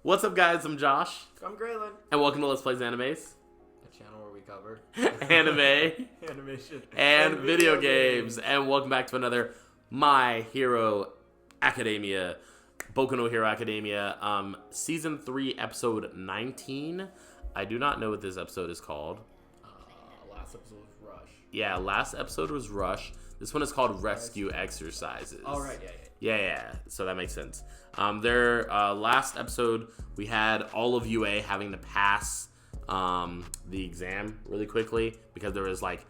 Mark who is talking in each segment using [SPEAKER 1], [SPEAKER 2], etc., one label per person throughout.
[SPEAKER 1] What's up, guys? I'm Josh.
[SPEAKER 2] I'm Graylin.
[SPEAKER 1] And welcome to Let's Plays Animes.
[SPEAKER 2] A channel where we cover
[SPEAKER 1] anime,
[SPEAKER 2] animation,
[SPEAKER 1] and video games. And welcome back to another My Hero Academia, Boku no Hero Academia, Season 3, Episode 19. I do not know what this episode is called.
[SPEAKER 2] Last episode was Rush.
[SPEAKER 1] Yeah, last episode was Rush. This one is called Rescue Exercises.
[SPEAKER 2] Oh, right,
[SPEAKER 1] Yeah, so that makes sense. Their last episode, we had all of UA having to pass the exam really quickly because there was like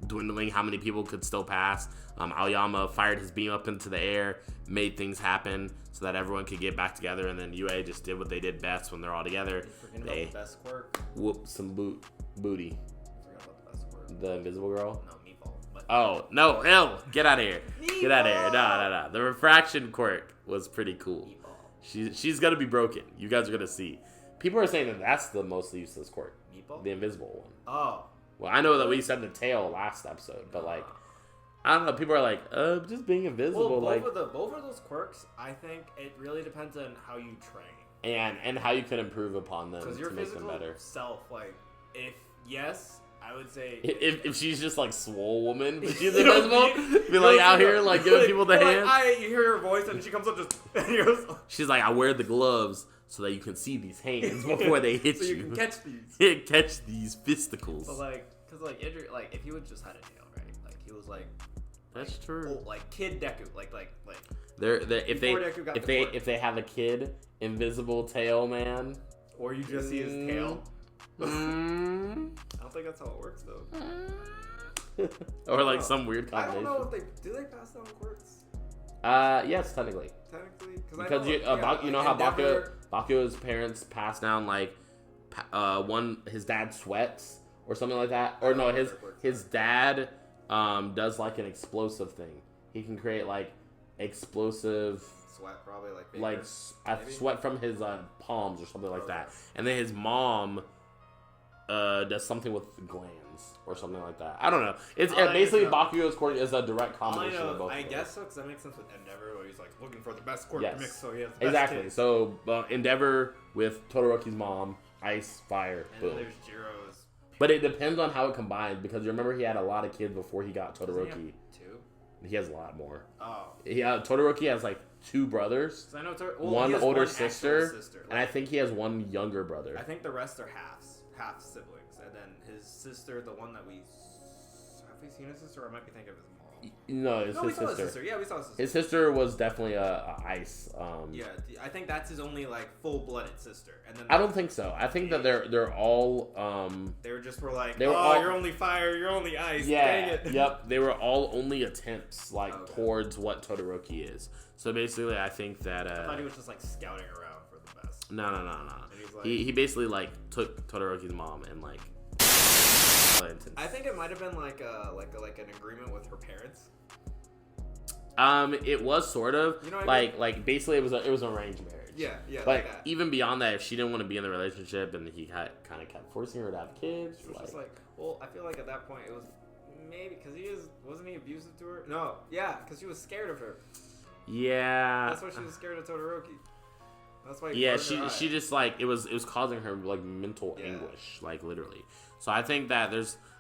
[SPEAKER 1] dwindling how many people could still pass. Aoyama fired his beam up into the air, made things happen so that everyone could get back together, and then UA just did what they did best when they're all together. They
[SPEAKER 2] the best quirk.
[SPEAKER 1] whooped some booty.
[SPEAKER 2] Forgot about the best quirk.
[SPEAKER 1] The invisible girl?
[SPEAKER 2] No, Meatball. But
[SPEAKER 1] Oh, no, get out of here. Get out of here. No. The refraction quirk was pretty cool.
[SPEAKER 2] Meatball.
[SPEAKER 1] She's going to be broken. You guys are going to see. People are saying that that's the most useless quirk.
[SPEAKER 2] Meatball?
[SPEAKER 1] The invisible one.
[SPEAKER 2] Oh.
[SPEAKER 1] Well, I know that we said the tail last episode, but like, I don't know. People are like, just being invisible.
[SPEAKER 2] Well,
[SPEAKER 1] like,
[SPEAKER 2] both of those quirks, I think it really depends on how you train.
[SPEAKER 1] And how you can improve upon them
[SPEAKER 2] Because your
[SPEAKER 1] to make them
[SPEAKER 2] physical
[SPEAKER 1] better.
[SPEAKER 2] self, like, I would say...
[SPEAKER 1] If she's just like swole woman, but she's invisible, be like out here like giving people the hand.
[SPEAKER 2] You hear her voice and she comes up just... and he goes,
[SPEAKER 1] She's like, I wear the gloves so that you can see these hands before they hit
[SPEAKER 2] so you can catch these.
[SPEAKER 1] Catch these fisticles.
[SPEAKER 2] But like, because like Idris, like if he would just had a tail, right? Like he was like,
[SPEAKER 1] that's true.
[SPEAKER 2] Old, like kid Deku, like.
[SPEAKER 1] They're if they have a kid invisible tail man,
[SPEAKER 2] or you just see his tail. I don't think that's how it works though.
[SPEAKER 1] or like some weird
[SPEAKER 2] I
[SPEAKER 1] combination.
[SPEAKER 2] don't know if they pass down quirks.
[SPEAKER 1] Yes, technically. Because you know how Bakugo's parents pass down like his dad sweats or something like that, or no, his dad does like an explosive thing. He can create like explosive
[SPEAKER 2] sweat, probably
[SPEAKER 1] like sweat from his palms or something like that, and then his mom does something with glands or something like that. I don't know. It's basically Bakugo's quirk is a direct combination of both.
[SPEAKER 2] I guess so, because that makes sense with Endeavor, where he's like looking for the best quirk to mix, so he has the
[SPEAKER 1] exactly.
[SPEAKER 2] best kid.
[SPEAKER 1] So Endeavor with Todoroki's mom, ice, fire,
[SPEAKER 2] and
[SPEAKER 1] boom.
[SPEAKER 2] There's Jiro's.
[SPEAKER 1] But it depends on how it combines, because you remember he had a lot of kids before he got Todoroki. He has a lot more.
[SPEAKER 2] Oh.
[SPEAKER 1] Todoroki has like 2 brothers,
[SPEAKER 2] I know
[SPEAKER 1] one older sister, and I think he has one younger brother.
[SPEAKER 2] I think the rest are half siblings. And then his sister, the one that have we seen his sister? Or I might be thinking of his mom.
[SPEAKER 1] No, it's his
[SPEAKER 2] sister.
[SPEAKER 1] sister.
[SPEAKER 2] His sister. Yeah, we saw his sister.
[SPEAKER 1] His sister was definitely a ice.
[SPEAKER 2] Yeah, I think that's his only like full-blooded sister. And then
[SPEAKER 1] I don't think so. I think that they're all.
[SPEAKER 2] They were just like,
[SPEAKER 1] all,
[SPEAKER 2] you're only fire, you're only ice.
[SPEAKER 1] Yeah,
[SPEAKER 2] dang it.
[SPEAKER 1] Yep. They were all only attempts towards what Todoroki is. So basically, I think that.
[SPEAKER 2] I thought he was just like scouting around for the best.
[SPEAKER 1] No.
[SPEAKER 2] Like,
[SPEAKER 1] He basically like took Todoroki's mom and like.
[SPEAKER 2] I think it might have been like an agreement with her parents.
[SPEAKER 1] It was sort of,
[SPEAKER 2] you know
[SPEAKER 1] like basically it was an arranged marriage.
[SPEAKER 2] Yeah.
[SPEAKER 1] But
[SPEAKER 2] like that.
[SPEAKER 1] even beyond that, if she didn't want to be in the relationship and he kind of kept forcing her to have kids,
[SPEAKER 2] it was just like, well, I feel like at that point it was maybe because wasn't he abusive to her? No, yeah, because she was scared of her.
[SPEAKER 1] Yeah.
[SPEAKER 2] That's why she was scared of Todoroki. That's why.
[SPEAKER 1] Yeah, she just like it was causing her like mental anguish, like literally. So I think that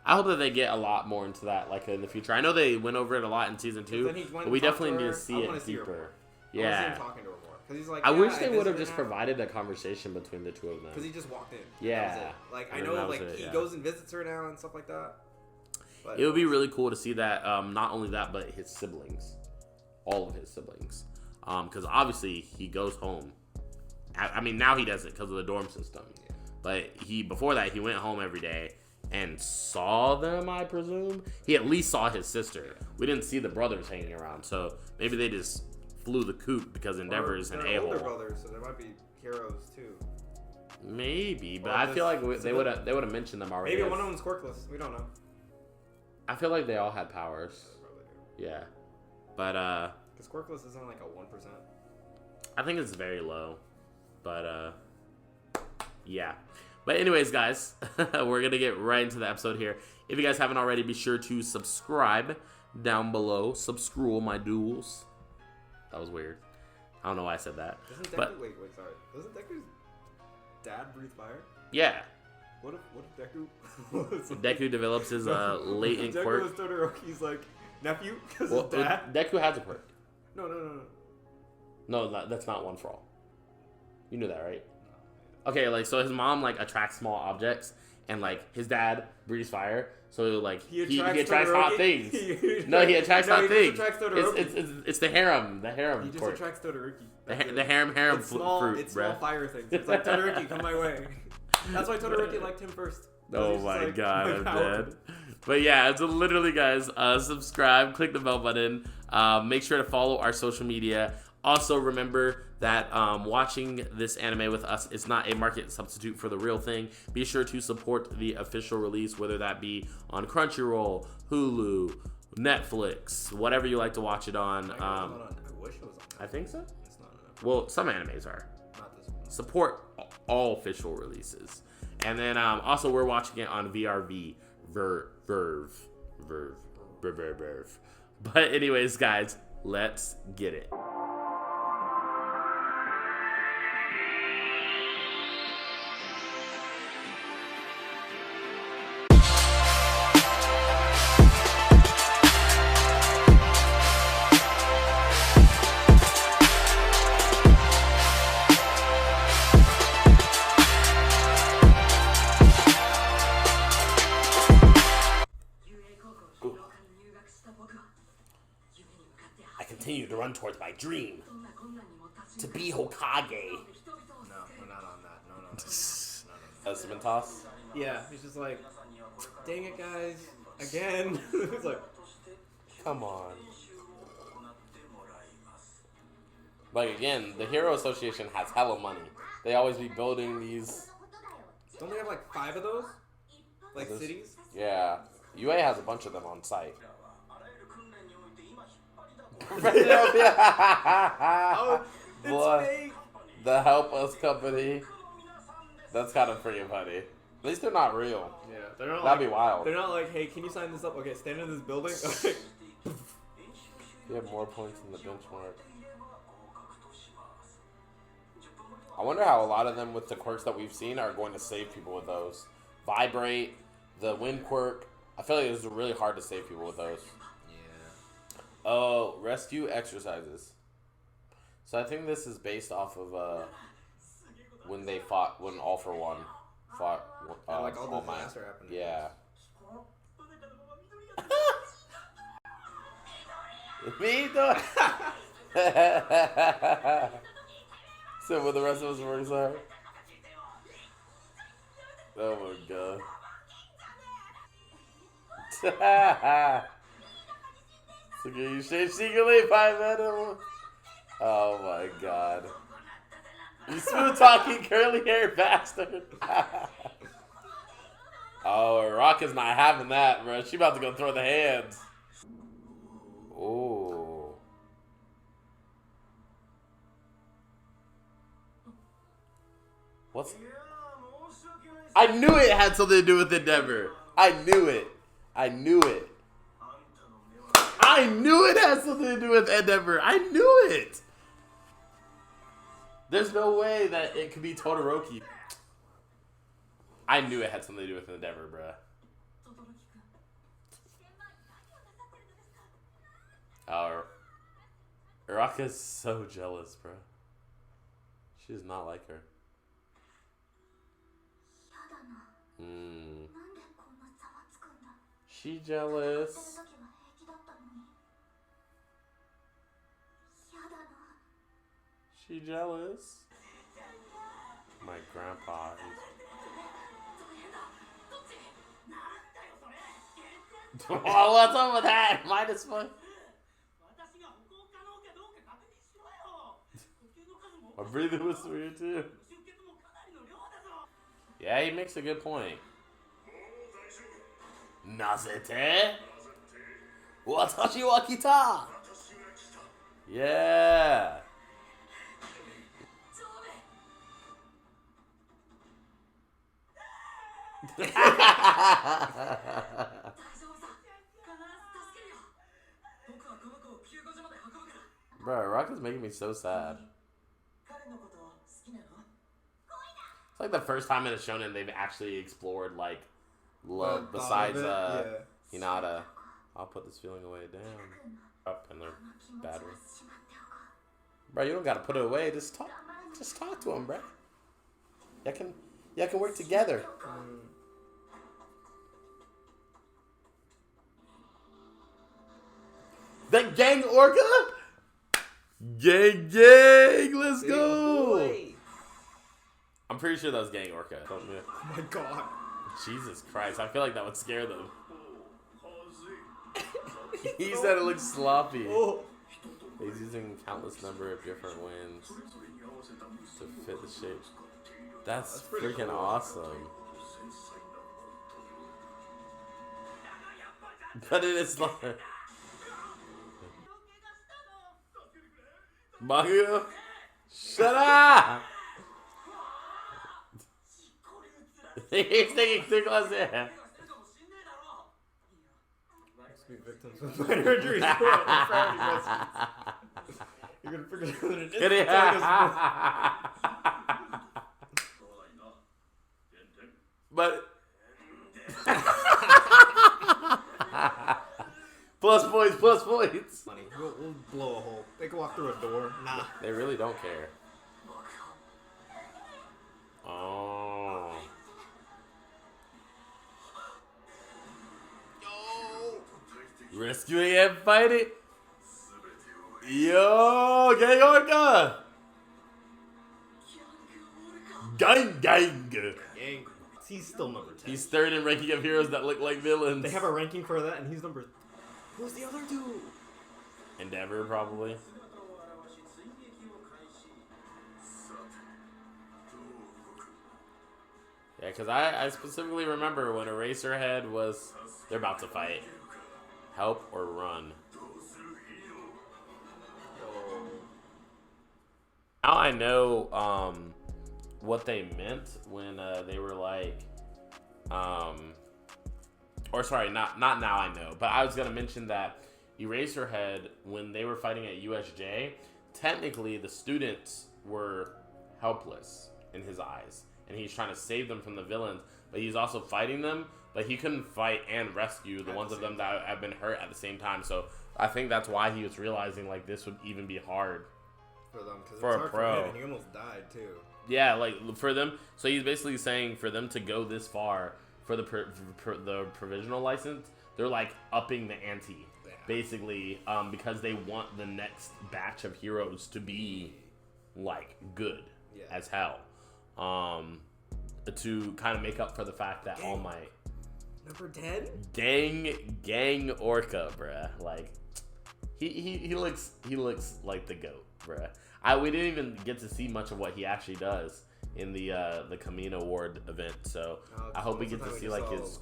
[SPEAKER 1] I hope that they get a lot more into that, like in the future. I know they went over it a lot in season 2, but we definitely need to see it deeper.
[SPEAKER 2] Yeah, I want to see him talking to her more. Because he's like,
[SPEAKER 1] I wish they would have just provided a conversation between the two of them.
[SPEAKER 2] Because he just walked in.
[SPEAKER 1] Yeah.
[SPEAKER 2] Like I know, like he goes and visits her now and stuff like that. But
[SPEAKER 1] it would be really cool to see that. Not only that, but his siblings, all of his siblings. Because obviously he goes home. I mean, now he doesn't because of the dorm system. Yeah. But before that, he went home every day and saw them, I presume. He at least saw his sister. We didn't see the brothers hanging around, so maybe they just flew the coop because Endeavor is an a-hole.
[SPEAKER 2] Older brothers, so there might be heroes too.
[SPEAKER 1] Maybe, but I feel like they would have mentioned them already.
[SPEAKER 2] Maybe one of them's quirkless. We don't know.
[SPEAKER 1] I feel like they all had powers.
[SPEAKER 2] They probably do.
[SPEAKER 1] Yeah, but
[SPEAKER 2] because quirkless isn't like a 1%.
[SPEAKER 1] I think it's very low, but yeah. But anyways, guys, we're going to get right into the episode here. If you guys haven't already, be sure to subscribe down below. Subscroll my duels. That was weird. I don't know why I said that.
[SPEAKER 2] Doesn't Deku,
[SPEAKER 1] but
[SPEAKER 2] wait, sorry. Doesn't Deku breathe fire?
[SPEAKER 1] Yeah.
[SPEAKER 2] What if Deku?
[SPEAKER 1] Deku develops his latent
[SPEAKER 2] Deku
[SPEAKER 1] quirk.
[SPEAKER 2] was Todoroki's like nephew because
[SPEAKER 1] Well,
[SPEAKER 2] his dad.
[SPEAKER 1] Deku has a quirk.
[SPEAKER 2] No.
[SPEAKER 1] No, that's not one for all. You knew that, right? Okay, like so his mom like attracts small objects, and like his dad breathes fire, so like he attracts hot things. No, he attracts hot things. It's the harem.
[SPEAKER 2] He just attracts Todoroki.
[SPEAKER 1] The harem
[SPEAKER 2] it's small,
[SPEAKER 1] fruit,
[SPEAKER 2] it's small fire things. It's like Todoroki, come my way. That's why Todoroki liked him first.
[SPEAKER 1] Oh my god, I'm dead. But yeah, it's literally, guys, subscribe, click the bell button, make sure to follow our social media. Also, remember that watching this anime with us is not a market substitute for the real thing. Be sure to support the official release, whether that be on Crunchyroll, Hulu, Netflix, whatever you like to watch it on.
[SPEAKER 2] I wish it was on Netflix.
[SPEAKER 1] I think so.
[SPEAKER 2] It's not on Netflix.
[SPEAKER 1] Well, some animes are.
[SPEAKER 2] Not this one.
[SPEAKER 1] Support all official releases. And then also we're watching it on VRV. Verve. But anyways, guys, let's get it. I continue to run towards my dream to be Hokage.
[SPEAKER 2] No, we're not on that. No.
[SPEAKER 1] Estimate toss?
[SPEAKER 2] Yeah, he's just like, dang it, guys, again. It's like,
[SPEAKER 1] come on. Like, again, the Hero Association has hella money. They always be building these.
[SPEAKER 2] Don't they have like 5 of those? Like cities?
[SPEAKER 1] Yeah. UA has a bunch of them on site.
[SPEAKER 2] Oh, it's fake.
[SPEAKER 1] The Help Us Company. That's kind of freaking funny. At least they're not real.
[SPEAKER 2] Yeah, they're not.
[SPEAKER 1] That'd
[SPEAKER 2] like,
[SPEAKER 1] be wild.
[SPEAKER 2] They're not like, hey, can you sign this up? Okay, stand in this building. Okay.
[SPEAKER 1] You have more points than the benchmark. I wonder how a lot of them with the quirks that we've seen are going to save people with those. Vibrate, the wind quirk. I feel like it's really hard to save people with those.
[SPEAKER 2] Yeah.
[SPEAKER 1] Oh, rescue exercises. So I think this is based off of when they fought, when All for One fought.
[SPEAKER 2] Like all the
[SPEAKER 1] Might.
[SPEAKER 2] disaster happened.
[SPEAKER 1] Yeah. Me too. So what the rest of us works are. Oh my god. So can you say secretly 5 minutes? Oh my god. You smooth talking curly hair bastard. Oh, Rock is not having that, bro. She about to go throw the hands. Oh. What's... I knew it had something to do with Endeavor. I knew it. I knew it. I knew it had something to do with Endeavor. I knew it. There's no way that it could be Todoroki. I knew it had something to do with Endeavor, bruh. Uraka's so jealous, bruh. She does not like her. She jealous. She jealous. My grandpa. Oh, what's up with that? -1. My breathing was weird too. Yeah, he makes a good point. Nazete? Watashi wa kita. Yeah. Bro, Rock is making me so sad. It's like the first time in a shonen they've actually explored like love besides Hinata. I'll put this feeling away. Damn. Up in their battery. Bro, you don't gotta put it away. Just talk to him, bro. Y'all can work together. That gang orca? Gang, let's go.
[SPEAKER 2] Boy.
[SPEAKER 1] I'm pretty sure that was gang orca.
[SPEAKER 2] Oh my god.
[SPEAKER 1] Jesus Christ, I feel like that would scare them. He said it looks sloppy.
[SPEAKER 2] Oh.
[SPEAKER 1] He's using countless number of different winds to fit the shape. That's freaking
[SPEAKER 2] cool.
[SPEAKER 1] awesome. But it is like Mario, shut up! He's taking too close in.
[SPEAKER 2] Be victims of minor injuries. You're gonna figure out that it is.
[SPEAKER 1] But plus points.
[SPEAKER 2] Money. We'll blow a hole. They can walk through a door. Nah.
[SPEAKER 1] They really don't care. Oh. Rescuing and fighting. Yo, gang orca. Gang.
[SPEAKER 2] Gang. He's still number 10.
[SPEAKER 1] He's third in ranking of heroes that look like villains.
[SPEAKER 2] They have a ranking for that, and he's number. Who's the other two?
[SPEAKER 1] Endeavor, probably. Yeah, because I specifically remember when Eraserhead was... They're about to fight. Help or run. Now I know what they meant when they were like... or sorry, not now I know. But I was going to mention that Eraserhead, when they were fighting at USJ, technically the students were helpless in his eyes. And he's trying to save them from the villains. But he's also fighting them. But he couldn't fight and rescue the ones of them that have been hurt at the same time. So I think that's why he was realizing like this would even be hard
[SPEAKER 2] for them. Because
[SPEAKER 1] for a pro.
[SPEAKER 2] For him, and he almost died too.
[SPEAKER 1] Yeah, like for them. So he's basically saying for them to go this far for the provisional license, they're like upping the ante. Yeah. Basically, because they want the next batch of heroes to be like good as hell. To kind of make up for the fact that All Might.
[SPEAKER 2] Number 10?
[SPEAKER 1] Gang orca, bruh. Like he looks like the GOAT, bruh. We didn't even get to see much of what he actually does in the Kamina Award event, so I hope we get to see like his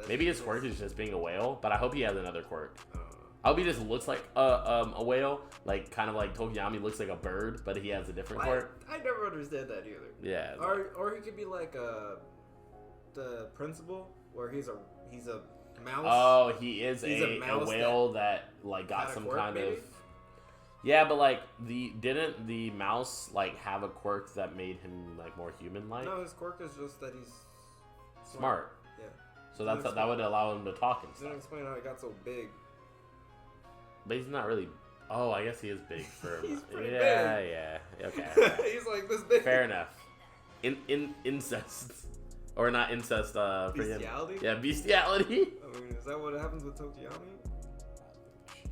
[SPEAKER 1] maybe his quirk is just being a whale, but I hope he has another quirk. I hope he just looks like a whale, like kind of like Tokiyami looks like a bird, but he has a different quirk.
[SPEAKER 2] I never understood that either.
[SPEAKER 1] Yeah.
[SPEAKER 2] Or he could be like the principal, where he's a mouse.
[SPEAKER 1] Oh, he is a
[SPEAKER 2] mouse
[SPEAKER 1] whale that like got some kind of. Yeah, but like didn't the mouse like have a quirk that made him like more human-like?
[SPEAKER 2] No, his quirk is just that he's
[SPEAKER 1] smart.
[SPEAKER 2] Yeah.
[SPEAKER 1] So that would allow him to talk and stuff.
[SPEAKER 2] Didn't explain how he got so big.
[SPEAKER 1] But he's not really. Oh, I guess he is big for him.
[SPEAKER 2] He's pretty big.
[SPEAKER 1] Yeah. Okay.
[SPEAKER 2] He's like this big.
[SPEAKER 1] Fair enough. Incest. Or not incest, for
[SPEAKER 2] bestiality?
[SPEAKER 1] him. Yeah, bestiality.
[SPEAKER 2] I mean, is that what happens with Tokiyami? He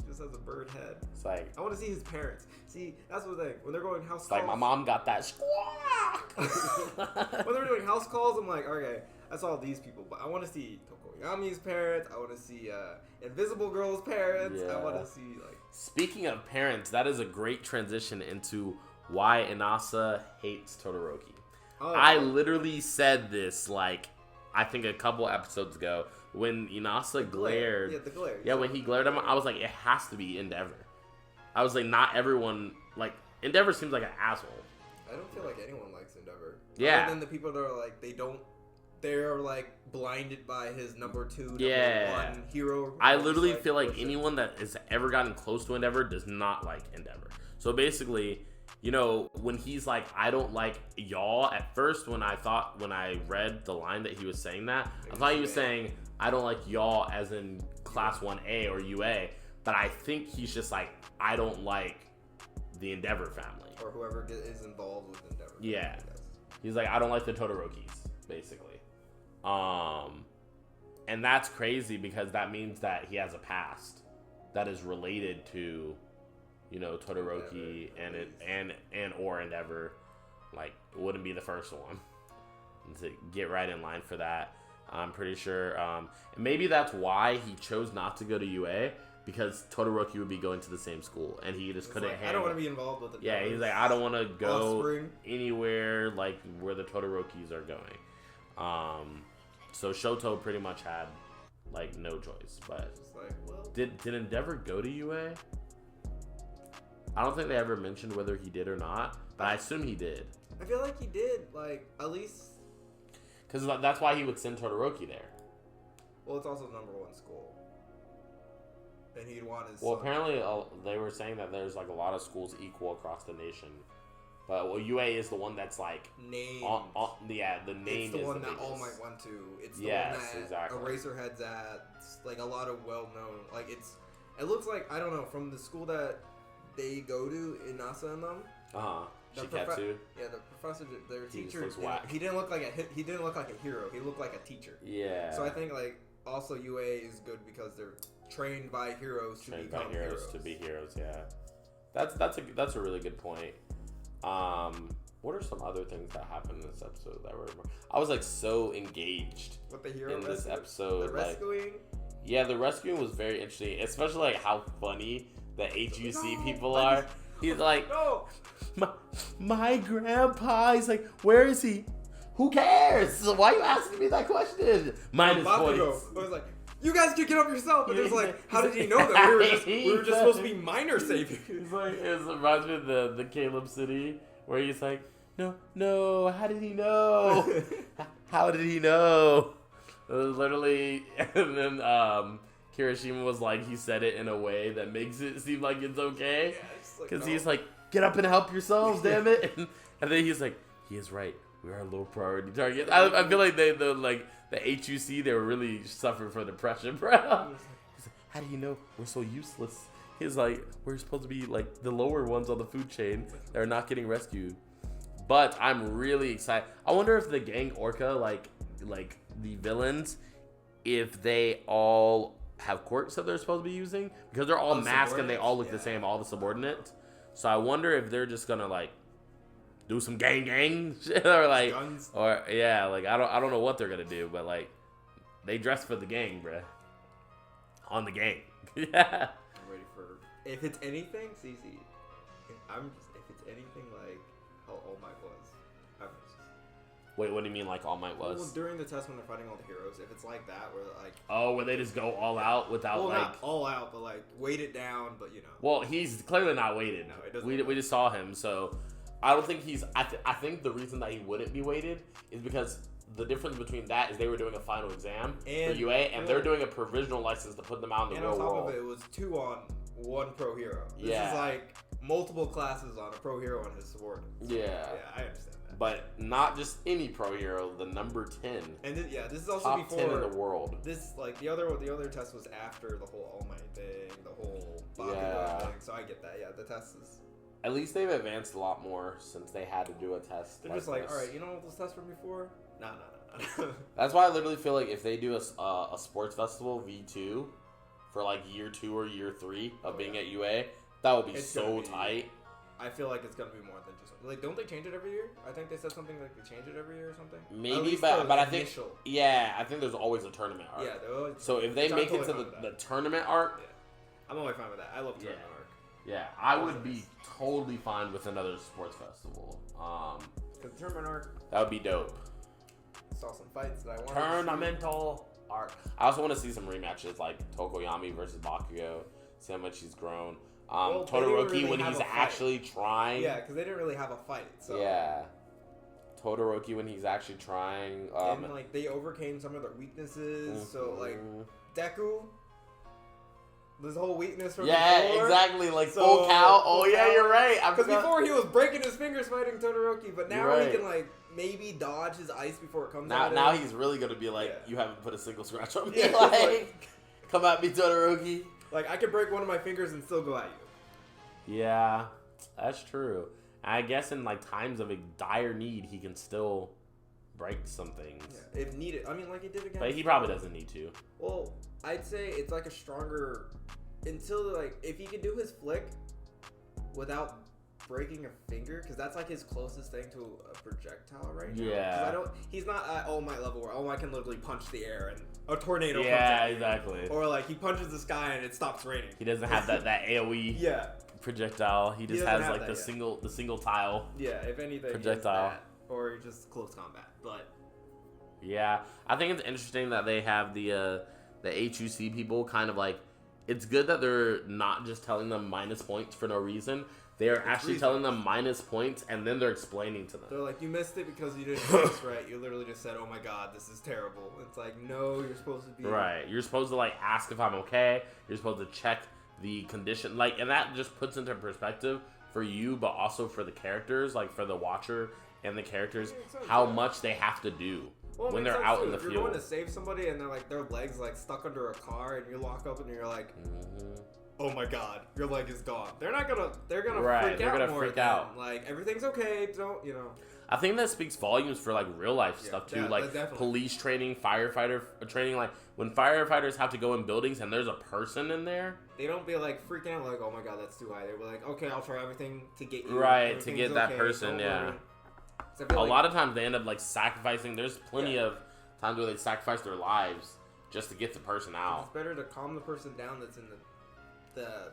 [SPEAKER 2] just has a bird head.
[SPEAKER 1] It's like...
[SPEAKER 2] I want to see his parents. See, that's the thing. When they're going house calls...
[SPEAKER 1] like, my mom got that squawk!
[SPEAKER 2] When they're doing house calls, I'm like, okay, I saw these people, but I want to see Tokoyami's parents. I want to see Invisible Girl's parents.
[SPEAKER 1] Yeah.
[SPEAKER 2] I want to see, like...
[SPEAKER 1] Speaking of parents, that is a great transition into why Inasa hates Todoroki. Oh. I literally said this, like, I think a couple episodes ago, when Inasa glared.
[SPEAKER 2] Yeah, the glare.
[SPEAKER 1] Yeah, when he glared at him, I was like, it has to be Endeavor. I was like, not everyone, like, Endeavor seems like an asshole.
[SPEAKER 2] I don't feel like anyone likes Endeavor.
[SPEAKER 1] Yeah.
[SPEAKER 2] Other than the people that are like, they're like blinded by his number 2, number 1 hero.
[SPEAKER 1] I literally feel like anyone that has ever gotten close to Endeavor does not like Endeavor. So basically, when he's like, I don't like y'all. At first, when I read the line that he was saying that, I thought he was saying, I don't like y'all as in Class 1A or UA. But I think he's just like, I don't like the Endeavor family.
[SPEAKER 2] Or whoever is involved with Endeavor.
[SPEAKER 1] Yeah. He's like, I don't like the Todorokis, basically. And that's crazy because that means that he has a past that is related to, Todoroki and or Endeavor. Like, it wouldn't be the first one. And to get right in line for that, I'm pretty sure. And maybe that's why he chose not to go to UA, because Todoroki would be going to the same school, and he just couldn't handle.
[SPEAKER 2] I don't want to be involved with it.
[SPEAKER 1] Yeah, he's like, I don't want to go anywhere like where the Todorokis are going. So Shoto pretty much had like no choice. But did Endeavor go to UA? I don't think they ever mentioned whether he did or not, but I assume he did.
[SPEAKER 2] I feel like he did, like, at least.
[SPEAKER 1] Because that's why he would send Todoroki there.
[SPEAKER 2] Well, it's also the #1 school. And he'd want his
[SPEAKER 1] Well,
[SPEAKER 2] son.
[SPEAKER 1] apparently they were saying that there's like a lot of schools equal across the nation. But UA is the one that's like
[SPEAKER 2] named.
[SPEAKER 1] The name
[SPEAKER 2] It's the
[SPEAKER 1] is
[SPEAKER 2] one
[SPEAKER 1] the
[SPEAKER 2] that
[SPEAKER 1] biggest.
[SPEAKER 2] All Might went to. It's the
[SPEAKER 1] Yes,
[SPEAKER 2] one that
[SPEAKER 1] exactly.
[SPEAKER 2] Eraserhead's at. It's like a lot of well-known. Like it looks like, I don't know, from the school that they go to, Inasa and them.
[SPEAKER 1] Shiketsu.
[SPEAKER 2] Yeah, the professor, their teacher.
[SPEAKER 1] looks whack.
[SPEAKER 2] He didn't look like a hero. He looked like a teacher.
[SPEAKER 1] Yeah.
[SPEAKER 2] So I think like also UA is good because they're trained by heroes to become heroes.
[SPEAKER 1] To be heroes. Yeah. That's a really good point. What are some other things that happened in this episode that were? I was like so engaged
[SPEAKER 2] with the hero
[SPEAKER 1] in this episode.
[SPEAKER 2] The rescuing.
[SPEAKER 1] Yeah, the rescuing was very interesting, especially like how funny the HUC people are. He's like,
[SPEAKER 2] no.
[SPEAKER 1] my grandpa. He's like, where is he? Who cares? So why are you asking me that question? Minus points.
[SPEAKER 2] I was like, you guys can get up yourself. But there's like, how did he know that we were just supposed to be minor saviors?
[SPEAKER 1] It's like, it reminds me of the Caleb City where he's like, no, how did he know? How did he know? Literally, and then Kirishima was like, he said it in a way that makes it seem like it's okay. Because he's like, get up and help yourselves, damn it. And then he's like, he is right. We are a low priority target. I feel like the HUC, they were really suffering from depression, bro. He's like, how do you know we're so useless? He's like, we're supposed to be like the lower ones on the food chain that are not getting rescued. But I'm really excited. I wonder if the gang Orca, like the villains, if they all have quirks that they're supposed to be using, because they're all masked and they all look the same, all the subordinates. So I wonder if they're just gonna like do some gang shit, or like guns. Or yeah, like I don't know what they're gonna do, but like they dress for the gang, bruh. On the gang. Yeah.
[SPEAKER 2] I'm ready for, if it's anything, CC. If it's anything like how All Might was, I'm just.
[SPEAKER 1] Wait, what do you mean like All Might was?
[SPEAKER 2] Well, during the test when they're fighting all the heroes, if it's like that, where like.
[SPEAKER 1] Oh, where they just go all out without like.
[SPEAKER 2] Not all out, but like weight it down, but you know.
[SPEAKER 1] Well, he's clearly not weighted. No, it doesn't. We just saw him, so I don't think he's. I think the reason that he wouldn't be weighted is because the difference between that is they were doing a final exam for UA, and they're doing a provisional license to put them out in the real world. And on top of
[SPEAKER 2] it was 2 on 1 pro hero. This is like multiple classes on a pro hero and his subordinates.
[SPEAKER 1] Yeah,
[SPEAKER 2] I understand that.
[SPEAKER 1] But not just any pro hero, the number 10.
[SPEAKER 2] And this is also
[SPEAKER 1] top
[SPEAKER 2] before
[SPEAKER 1] 10 in the world.
[SPEAKER 2] This like the other test was after the whole All Might thing, the whole thing. So I get that. Yeah, the test is.
[SPEAKER 1] At least they've advanced a lot more since they had to do a test.
[SPEAKER 2] They're just like, all right, you know what those tests were before? No.
[SPEAKER 1] That's why I literally feel like if they do a sports festival V2 for like year 2 or year 3 of being at UA, that would be tight.
[SPEAKER 2] I feel like it's gonna be more than just like. Don't they change it every year? I think they said something like they change it every year or something.
[SPEAKER 1] Maybe, but I think I think there's always a tournament arc.
[SPEAKER 2] Yeah,
[SPEAKER 1] so if they make it to the tournament arc,
[SPEAKER 2] I'm only fine with that. I love tournament arc.
[SPEAKER 1] Yeah, I would be totally fine with another sports festival.
[SPEAKER 2] Because tournament arc,
[SPEAKER 1] that would be dope.
[SPEAKER 2] Saw some fights that I wanted.
[SPEAKER 1] Tournamental arc. I also want to see some rematches like Tokoyami versus Bakugo. See how much he's grown. Todoroki really when he's actually trying.
[SPEAKER 2] Yeah, because they didn't really have a fight. So.
[SPEAKER 1] Yeah. Todoroki when he's actually trying.
[SPEAKER 2] And like they overcame some of their weaknesses. So like Deku this whole weakness from
[SPEAKER 1] yeah,
[SPEAKER 2] before.
[SPEAKER 1] exactly. Like full cow. Oh yeah, you're right.
[SPEAKER 2] Because before he was breaking his fingers fighting Todoroki, but now he can like maybe dodge his ice before it comes out.
[SPEAKER 1] Now he's really gonna be like, you haven't put a single scratch on me.
[SPEAKER 2] Yeah,
[SPEAKER 1] like, come at me, Todoroki.
[SPEAKER 2] Like I can break one of my fingers and still go at you.
[SPEAKER 1] Yeah, that's true. I guess in like times of a dire need, he can still break some things.
[SPEAKER 2] Yeah, if needed. I mean, like he did against.
[SPEAKER 1] But he probably doesn't need to.
[SPEAKER 2] Well, I'd say it's like a stronger until like if he can do his flick without breaking a finger, because that's like his closest thing to a projectile right now.
[SPEAKER 1] Yeah.
[SPEAKER 2] He's not at All Might level where All Might can literally punch the air and a tornado comes
[SPEAKER 1] Yeah,
[SPEAKER 2] out.
[SPEAKER 1] exactly.
[SPEAKER 2] Or like he punches the sky and it stops raining.
[SPEAKER 1] He doesn't have that AoE projectile. He just has like the single tile.
[SPEAKER 2] Yeah, if anything,
[SPEAKER 1] projectile.
[SPEAKER 2] That, or just close combat. But
[SPEAKER 1] yeah, I think it's interesting that they have the HUC people kind of like. It's good that they're not just telling them minus points for no reason. They are actually telling them minus points, and then they're explaining to them.
[SPEAKER 2] They're like, you missed it because you didn't do this right. You literally just said, oh my god, this is terrible. It's like, no, you're supposed to be...
[SPEAKER 1] Right. You're supposed to, like, ask if I'm okay. You're supposed to check the condition. Like, and that just puts into perspective for you, but also for the characters, like, for the watcher and the characters, how much they have to do when they're out in the field.
[SPEAKER 2] You're going to save somebody, and they're, like, their leg's, like, stuck under a car, and you lock up, and you're like... Oh my god, your leg is gone. They're gonna freak out. Like, everything's okay, don't, you know.
[SPEAKER 1] I think that speaks volumes for like real life stuff too, like
[SPEAKER 2] definitely.
[SPEAKER 1] Police training, firefighter training. Like when firefighters have to go in buildings and there's a person in there,
[SPEAKER 2] they don't be like freaking out like, oh my god, that's too high. They were like, okay, I'll try everything to get you.
[SPEAKER 1] Right, to get that person. Yeah. A lot of times they end up like sacrificing. There's plenty of times where they sacrifice their lives just to get the person out.
[SPEAKER 2] It's better to calm the person down that's in the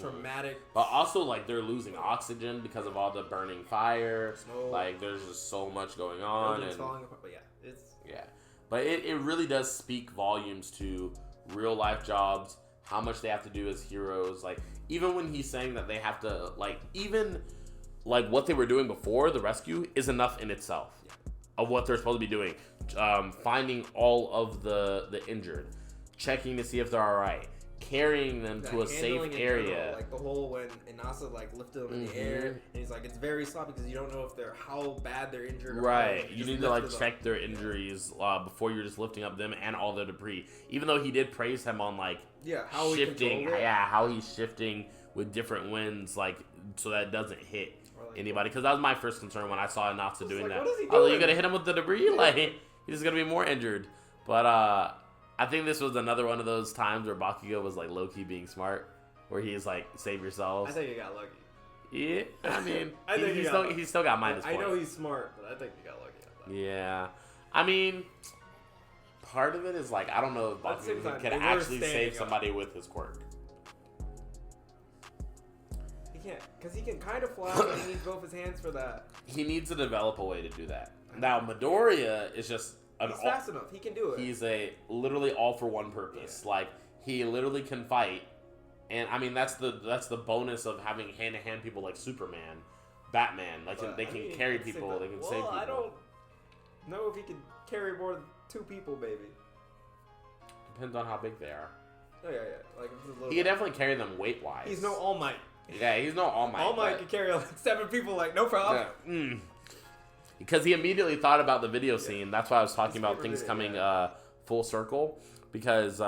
[SPEAKER 2] traumatic,
[SPEAKER 1] but also like they're losing oxygen because of all the burning fire. Smoke. Like there's just so much going on, and
[SPEAKER 2] falling apart. But
[SPEAKER 1] but it really does speak volumes to real life jobs, how much they have to do as heroes. Like even when he's saying that they have to even what they were doing before the rescue is enough in itself of what they're supposed to be doing. Finding all of the injured, checking to see if they're all right, carrying them to a safe area.
[SPEAKER 2] Like the whole when Inasa like lifted them in the air, and he's like, it's very sloppy because you don't know if how bad they're injured.
[SPEAKER 1] Right, you need to like check their injuries before you're just lifting up them and all their debris. Even though he did praise him on like
[SPEAKER 2] how
[SPEAKER 1] shifting, how he's shifting with different winds, like so that it doesn't hit anybody. Because that was my first concern when I saw Inasa doing that.
[SPEAKER 2] What is he
[SPEAKER 1] doing? I was like, you gotta hit him with the debris, like he's just gonna be more injured. But I think this was another one of those times where Bakugo was like low-key being smart, where he's like, save yourselves.
[SPEAKER 2] I think he got lucky.
[SPEAKER 1] Yeah, I mean, he still got minus points.
[SPEAKER 2] I know he's smart, but I think he got lucky.
[SPEAKER 1] Yeah, I mean, part of it is like, I don't know if Bakugo can actually save somebody with his quirk.
[SPEAKER 2] He can't, because he can kind of fly, but he needs both his hands for that.
[SPEAKER 1] He needs to develop a way to do that. Now, Midoriya is just...
[SPEAKER 2] He's fast enough. He can do it.
[SPEAKER 1] He's literally all for one purpose. Like he literally can fight, and I mean that's the bonus of having hand-to-hand people like Superman, Batman. Like they can carry people. They can save people.
[SPEAKER 2] I don't know if he can carry more than 2 people, baby.
[SPEAKER 1] Depends on how big they are.
[SPEAKER 2] Oh yeah. Like if it's a little
[SPEAKER 1] he can definitely carry them weight-wise.
[SPEAKER 2] He's no All Might.
[SPEAKER 1] Yeah, he's no All Might.
[SPEAKER 2] All Might can carry like 7 people, like no problem.
[SPEAKER 1] Yeah. Because he immediately thought about the video scene. That's why I was talking about things coming full circle. Because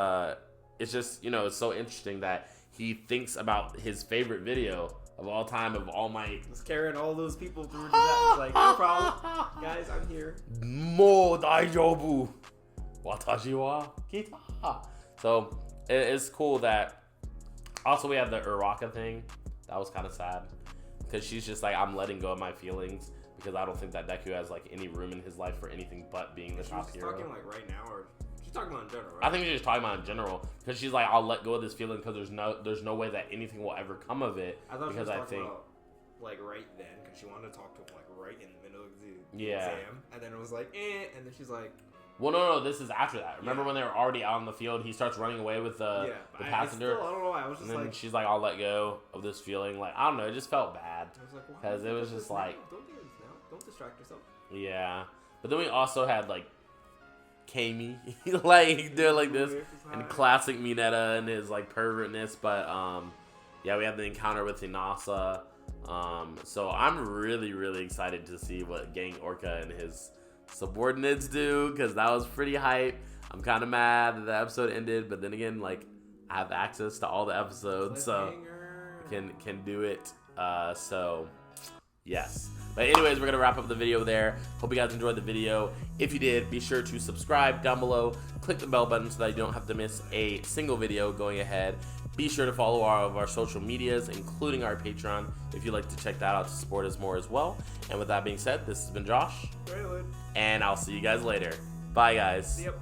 [SPEAKER 1] it's just, it's so interesting that he thinks about his favorite video of all time of All Might.
[SPEAKER 2] Just carrying all those people through that. Like, no problem. Guys, I'm here.
[SPEAKER 1] Mo daijoubu. Watashi wa kita. So, it's cool that... Also, we have the Uraka thing. That was kind of sad. Because she's just like, I'm letting go of my feelings. Because I don't think that Deku has like any room in his life for anything but being the top hero.
[SPEAKER 2] She's talking like right now, or she's talking about in general, right?
[SPEAKER 1] I think she's just talking about in general because she's like, I'll let go of this feeling because there's no way that anything will ever come of it.
[SPEAKER 2] I thought she was talking about like right then because she wanted to talk to him like right in the middle of the exam, and then it was like, and then she's like,
[SPEAKER 1] well, no, this is after that. Remember when they were already out on the field? He starts running away with the passenger.
[SPEAKER 2] I don't know why. I was just
[SPEAKER 1] and then she's like, I'll let go of this feeling. Like I don't know, it just felt bad because it was just like.
[SPEAKER 2] Don't distract yourself.
[SPEAKER 1] Yeah, but then we also had like Kami, like doing like this, and classic Mineta and his like pervertness. But yeah, we have the encounter with Inasa. So I'm really excited to see what Gang Orca and his subordinates do, because that was pretty hype. I'm kind of mad that the episode ended, but then again, like, I have access to all the episodes, so can do it. So yes. But anyways, we're gonna wrap up the video there. Hope you guys enjoyed the video. If you did, be sure to subscribe down below. Click the bell button so that you don't have to miss a single video going ahead. Be sure to follow all of our social medias, including our Patreon, if you'd like to check that out to support us more as well. And with that being said, this has been Josh.
[SPEAKER 2] Graylin.
[SPEAKER 1] And I'll see you guys later. Bye, guys.
[SPEAKER 2] Yep.